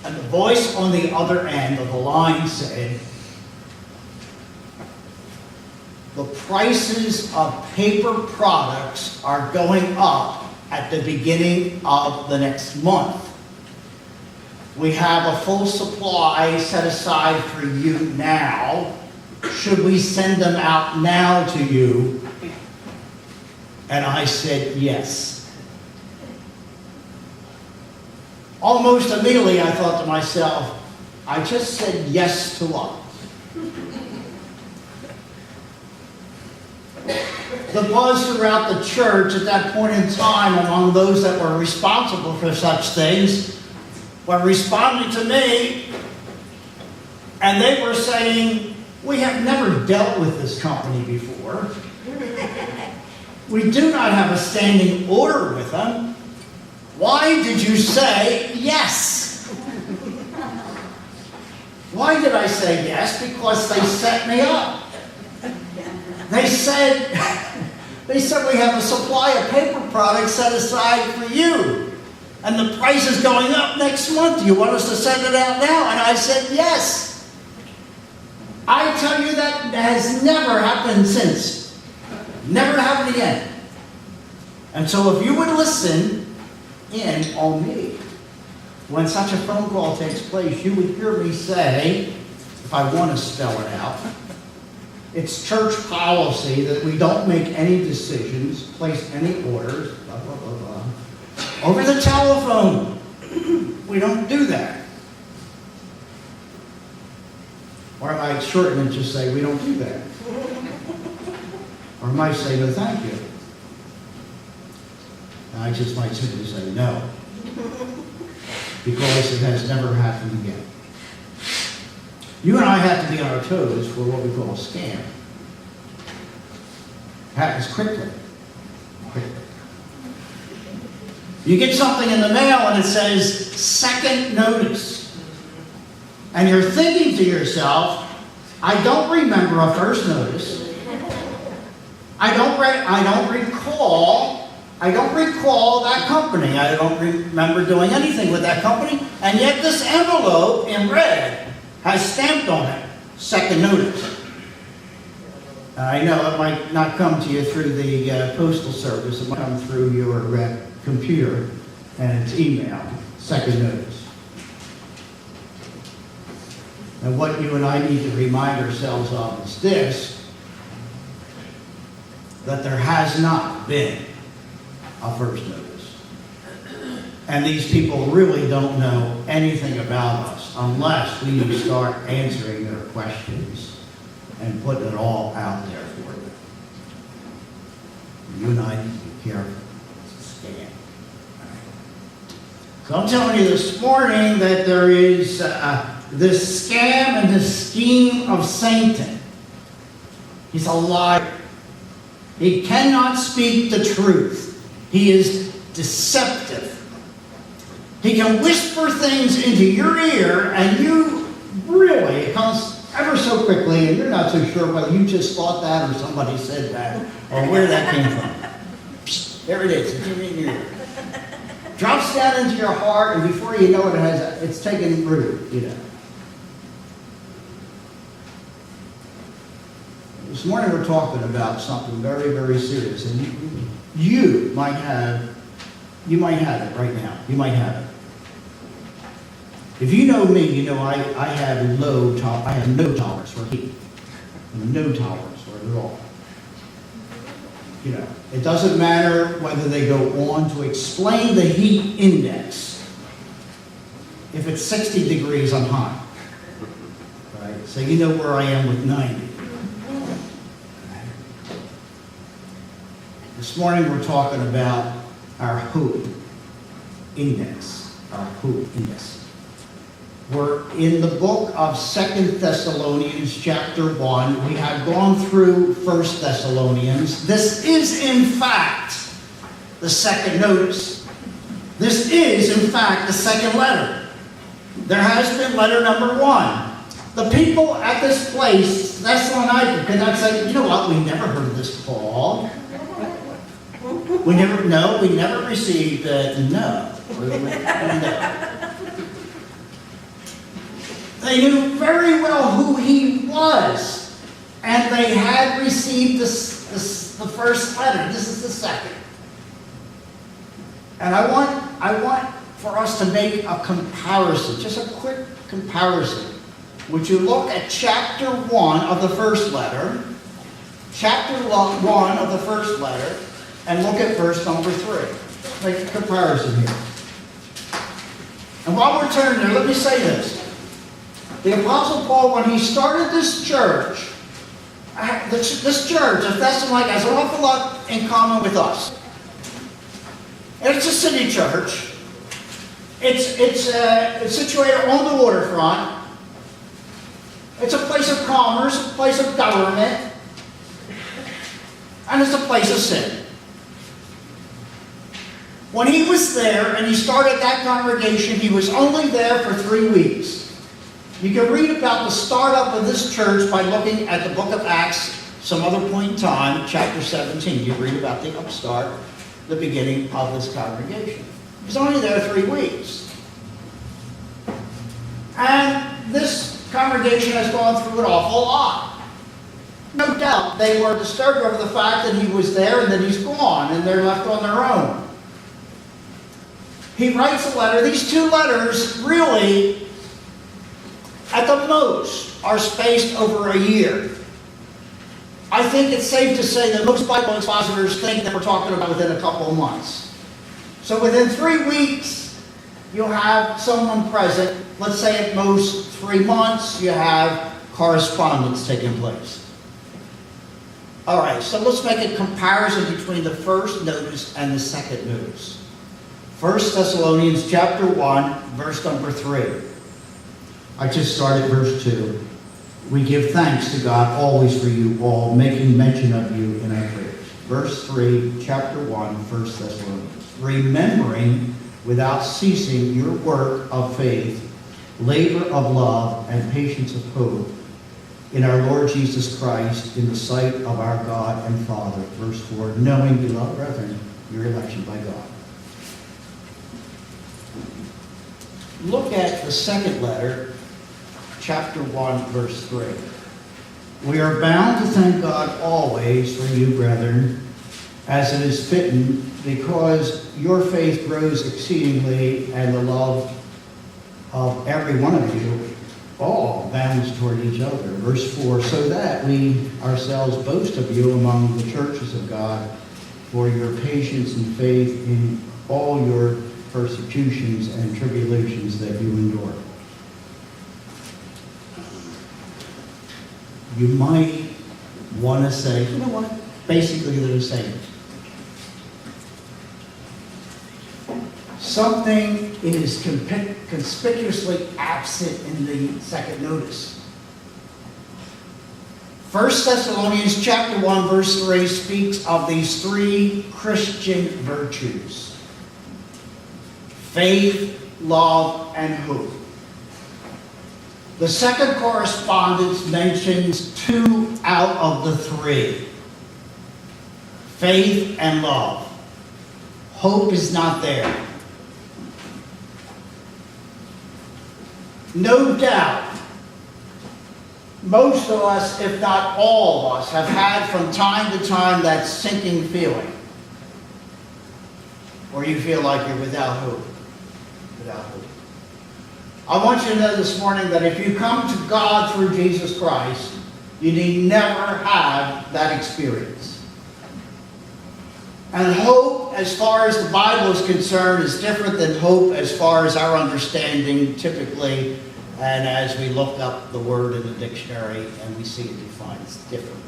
And the voice on the other end of the line said, the prices of paper products are going up at the beginning of the next month. We have a full supply set aside for you now. Should we send them out now to you? And I said, yes. Almost immediately I thought to myself, I just said yes to what? The buzz throughout the church at that point in time among those that were responsible for such things were responding to me, and they were saying, we have never dealt with this company before. We do not have a standing order with them. Why did you say yes? Why did I say yes? Because they set me up. They said we have a supply of paper products set aside for you. And the price is going up next month. Do you want us to send it out now? And I said yes. I tell you that has never happened since. Never happened again. And so if you would listen in on me, when such a phone call takes place, you would hear me say, if I want to spell it out, it's church policy that we don't make any decisions, place any orders, blah, blah, blah, blah, over the telephone. We don't do that. Or I might shorten and just say, we don't do that. Or I might say, no, thank you. And I just might simply say, no. Because it has never happened again. You and I have to be on our toes for what we call a scam. It happens quickly. You get something in the mail and it says, second notice. And you're thinking to yourself, I don't remember a first notice. I don't recall that company. I don't remember doing anything with that company. And yet this envelope in red has stamped on it, second notice. I know it might not come to you through the postal service. It might come through your computer and it's email, second notice. And what you and I need to remind ourselves of is this, that there has not been a first notice. And these people really don't know anything about us unless we start answering their questions and putting it all out there for them. You and I need to be careful. It's a scam. So I'm telling you this morning that there is this scam and this scheme of Satan. He's a liar. He cannot speak the truth. He is deceptive. He can whisper things into your ear and you really, it comes ever so quickly and you're not so sure whether you just thought that or somebody said that or where that came from. There it is. It's in your ear. Drops down into your heart and before you know it, it's taken root, you know. This morning we're talking about something very, very serious, and you might have it right now. You might have it. If you know me, you know I have no tolerance for heat. No tolerance for it at all. You know, it doesn't matter whether they go on to explain the heat index. If it's 60 degrees, I'm hot. Right? So you know where I am with 90. This morning we're talking about our hope index. Our hope index. We're in the book of 2 Thessalonians chapter 1. We have gone through 1 Thessalonians. This is in fact the second notice. This is in fact the second letter. There has been letter number 1. The people at this place, Thessalonica, could not say, you know what, we never heard this Paul. We never received no. They knew very well who he was, and they had received the first letter. This is the second. And I want for us to make a comparison, just a quick comparison. Would you look at chapter 1 of the first letter, chapter 1 of the first letter, and look at verse number 3. Make a comparison here. And while we're turning there, let me say this. The Apostle Paul, when he started this church, this church of Thessalonica has an awful lot in common with us. It's a city church. It's situated on the waterfront. It's a place of commerce, a place of government, and it's a place of sin. When he was there and he started that congregation, he was only there for 3 weeks. You can read about the startup of this church by looking at the book of Acts, some other point in time, chapter 17. You read about the upstart, the beginning of this congregation. He was only there 3 weeks. And this congregation has gone through an awful lot. No doubt they were disturbed over the fact that he was there and that he's gone and they're left on their own. He writes a letter. These 2 letters really, at the most, are spaced over a year. I think it's safe to say that most Bible expositors think that we're talking about within a couple of months. So within 3 weeks, you'll have someone present. Let's say at most 3 months, you have correspondence taking place. All right, so let's make a comparison between the first notice and the second notice. 1 Thessalonians chapter 1, verse number 3. I just started verse 2. We give thanks to God always for you all, making mention of you in our prayers. Verse 3, chapter 1, 1 Thessalonians. Remembering without ceasing your work of faith, labor of love, and patience of hope in our Lord Jesus Christ in the sight of our God and Father. Verse 4, knowing, beloved brethren, your election by God. Look at the second letter, chapter 1, verse 3. We are bound to thank God always for you, brethren, as it is fitting, because your faith grows exceedingly, and the love of every one of you all bounds toward each other. Verse 4, so that we ourselves boast of you among the churches of God for your patience and faith in all your persecutions and tribulations that you endure. You might want to say, you know what? Basically, they're the same. Something is conspicuously absent in the second notice. 1 Thessalonians chapter 1, verse 3 speaks of these 3 Christian virtues: faith, love, and hope. The second correspondence mentions 2 out of the 3. Faith and love. Hope is not there. No doubt, most of us, if not all of us, have had from time to time that sinking feeling where you feel like you're without hope. Without hope. I want you to know this morning that if you come to God through Jesus Christ, you need never have that experience. And hope, as far as the Bible is concerned, is different than hope as far as our understanding typically, and as we look up the word in the dictionary and we see it defined, it's different.